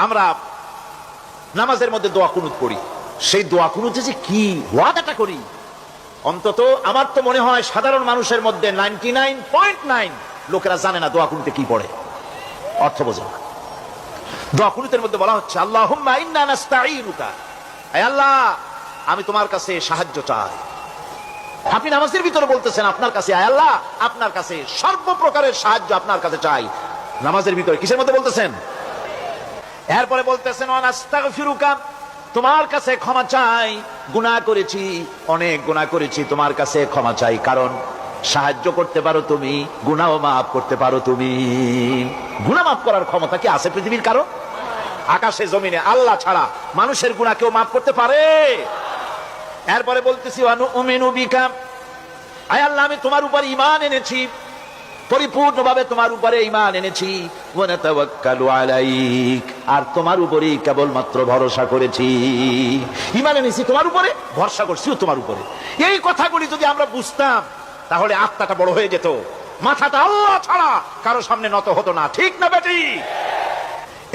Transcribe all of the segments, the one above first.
আমরা নামাজের মধ্যে দোয়া কুনুত পড়ি, সেই দোয়া কুনুতে যে কি ওয়াদাটা করি, অন্তত আমার তো মনে হয় সাধারণ মানুষের মধ্যে 99.9 লোকেরা জানে না দোয়া কুনুতে কি পড়ে, অর্থ বোঝে না। দোয়া কুনুতের মধ্যে বলা হচ্ছে আল্লাহুম্মা ইন্না নাস্তাঈনুকা, হে আল্লাহ আমি তোমার কাছে সাহায্য চাই। আপনি নামাজের ভিতরে বলতেছেন আপনার কাছে, হে আল্লাহ আপনার কাছে সর্বপ্রকারের সাহায্য আপনার কাছে চাই। নামাজের ভিতরে কিসের মধ্যে বলতেছেন? এরপরে বলতেছেন ওয়া নাস্তাগফিরুকা, তোমার কাছে ক্ষমা চাই, গুনাহ করেছি, অনেক গুনাহ করেছি, তোমার কাছে ক্ষমা চাই, কারণ সাহায্য করতে পারো তুমি, গুনাহও মাফ করতে পারো তুমি। গুনাহ মাফ করার ক্ষমতা কি আছে পৃথিবীর কারো? আকাশে জমিনে আল্লাহ ছাড়া মানুষের গুনাহ কেউ মাফ করতে পারে? এরপরে বলতেছি ওয়া নুমিনু বিকা, আয় আল্লাহ আমি তোমার উপর ঈমান এনেছি, পরিপূর্ণভাবে তোমার উপরে ঈমান এনেছি, ওয়া নাতাওয়াক্কালু আলাইক, আর তোমার উপরেই কেবলমাত্র ভরসা করেছি। ঈমান এনেছি তোমার উপরে, ভরসা করছিও তোমার উপরে। এই কথাগুলি যদি আমরা বুঝতাম তাহলে আত্মাটা বড় হয়ে যেত, মাথাটা আল্লাহ ছাড়া কারো সামনে নত হতো না, ঠিক না বেটি?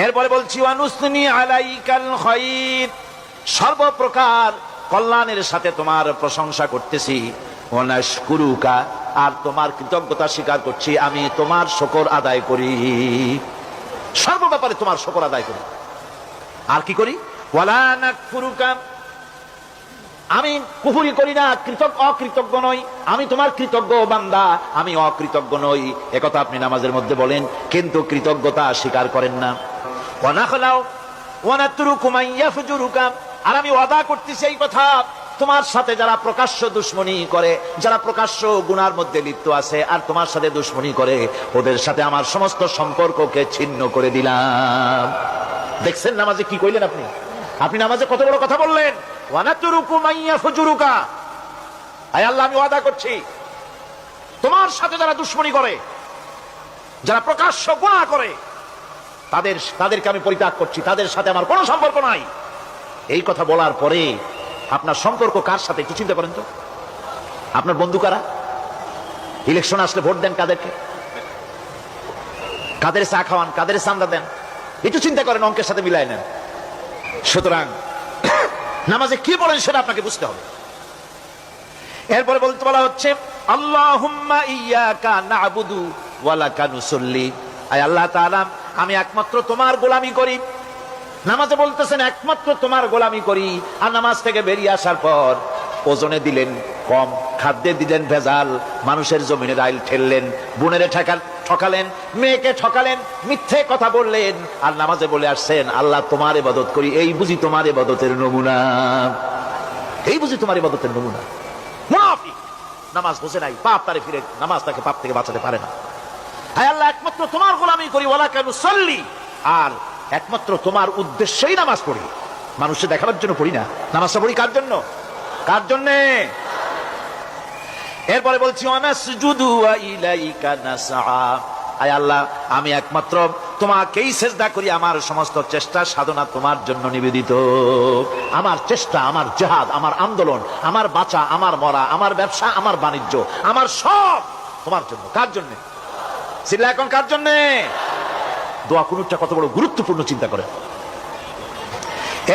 এরপরে বলছি ওয়া নুসনি আলাইকাল খায়র, সর্বপ্রকার কল্যাণের সাথে তোমার প্রশংসা করতেছি, ওয়া নাশকুরুকা, আর তোমার কৃতজ্ঞতা স্বীকার করছি, আমি তোমার শুকর আদায় করি, সর্ব ব্যাপারে তোমার শুকর আদায় করি। আর কি করি? ওয়ালা নাকফুরুকা, আমি কুফরি করি না, অকৃতজ্ঞ নই, আমি তোমার কৃতজ্ঞ বান্দা, আমি অকৃতজ্ঞ নই, একথা আপনি নামাজের মধ্যে বলেন, কিন্তু কৃতজ্ঞতা স্বীকার করেন না। ওয়া নাখলাউ ওয়া নাতরুকু মান ইয়াফজুরুকা, আর আমি ওয়াদা করতেছি এই কথা, তোমার সাথে যারা প্রকাশ্য দুশ্মনী করে, যারা প্রকাশ্য গুনার মধ্যে লিপ্ত আছে আর তোমার সাথে দুশ্মনী করে, ওদের সাথে আমার সমস্ত সম্পর্ককে ছিন্ন করে দিলাম। দেখছেন নামাজে কি কইলেন আপনি? আপনি নামাজে কত বড় কথা বললেন, ওয়া নাতরুকু মান ইয়াফজুরুকা, আয় আল্লাহ আমি ওয়াদা করছি তোমার সাথে যারা দুশ্মনী করে, যারা প্রকাশ্য গুনাহ করে, তাদেরকে আমি পরিত্যাগ করছি, তাদের সাথে আমার কোনো সম্পর্ক নাই। এই কথা বলার পরে আপনার সম্পর্ক কার সাথে একটু চিন্তা করেন তো। আপনার বন্ধু কারা? ইলেকশন আসলে ভোট দেন কাদেরকে? কাদের চা খাওয়ান, কাদের চান্দা দেন? একটু চিন্তা করেন, অঙ্কের সাথে মিলাই নেন। সুতরাং নামাজে কি বলেন সেটা আপনাকে বুঝতে হবে। এরপরে বলা হচ্ছে আল্লাহুম্মা ইয়্যাকা না'বুদু ওয়া লাকা নুসাল্লি, আয় আল্লাহ তাআলা আমি একমাত্র তোমার গোলামি করি। নামাজে বলতেছেন একমাত্র তোমার গোলামি করি, আর নামাজ থেকে বেরিয়ে আসার পর ওজনে দিলেন কম, খাদ্যে দিলেন ভেজাল, মানুষের জমিনে রাইল ঠেললেন, বোনেরে ঠকালেন, মেয়েকে ঠকালেন, মিথ্যে কথা বললেন, আর নামাজে বলে আসছেন আল্লাহ তোমার ইবাদত করি। এই বুঝি তোমার ইবাদতের নমুনা? এই বুঝি তোমার ইবাদতের নমুনা? মুনাফিক নামাজ বোঝে নাই, পাপ তারে ফিরে, নামাজ তাকে পাপ থেকে বাঁচাতে পারে না। হায় আল্লাহ একমাত্র তোমার গোলামি করি, ওয়া লাকা নুসাল্লি, আর একমাত্র তোমার উদ্দেশ্যেই নামাজ পড়ি, মানুষকে দেখাবার জন্য পড়ি না। নামাজটা পড়ি কার জন্য? কার জন্য? এরপরে বলছি ওয়া নাসজুদু ওয়া ইলাইকা নাসআ, আয় আল্লাহ আমি একমাত্র তোমাকেই সিজদা করি, আমার সমস্ত চেষ্টা সাধনা তোমার জন্য নিবেদিত। আমার চেষ্টা, আমার জিহাদ, আমার আন্দোলন, আমার বাঁচা, আমার মরা, আমার ব্যবসা, আমার বাণিজ্য, আমার সব তোমার জন্য। কার জন্য? সিল্লা এখন কার জন্য? দোয়া কুনুতটা কত বড় গুরুত্বপূর্ণ চিন্তা করেন।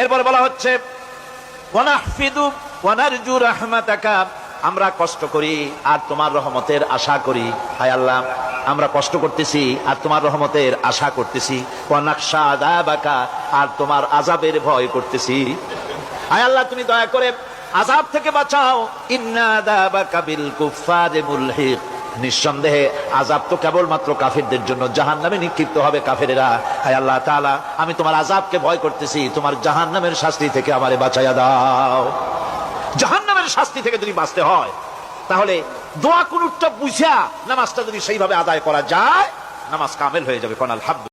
এরপরে বলা হচ্ছে ওয়া নাহফিদু ওয়া নারজু রাহমাতাকা, আমরা কষ্ট করি আর তোমার রহমতের আশা করি। হায় আল্লাহ আমরা কষ্ট করতেছি আর তোমার রহমতের আশা করতেছি। ওয়া নাখশা আযাবাকা, আর তোমার আযাবের ভয় করতেছি। হায় আল্লাহ তুমি দয়া করে আযাব থেকে বাঁচাও। ইন্না আযাবাকা বিল কুফফারি মুলহিক, নিঃসন্দেহে আযাব তো কেবলমাত্র কাফেরদের জন্য, জাহান্নামে নিক্ষিপ্ত হবে কাফেরেরা। হায় আল্লাহ তাআলা আমি তোমার আযাবকে ভয় করতেছি, তোমার জাহান্নামের শাস্তি থেকে আমারে বাঁচাইয়া দাও। জাহান্নামের শাস্তি থেকে যদি বাঁচতে হয় তাহলে দোয়া কুনুতটা বুঝা নামাজটা যদি সেইভাবে আদায় করা যায়, নামাজ কামেল হয়ে যাবে। কোন আলহামদুলিল্লাহ।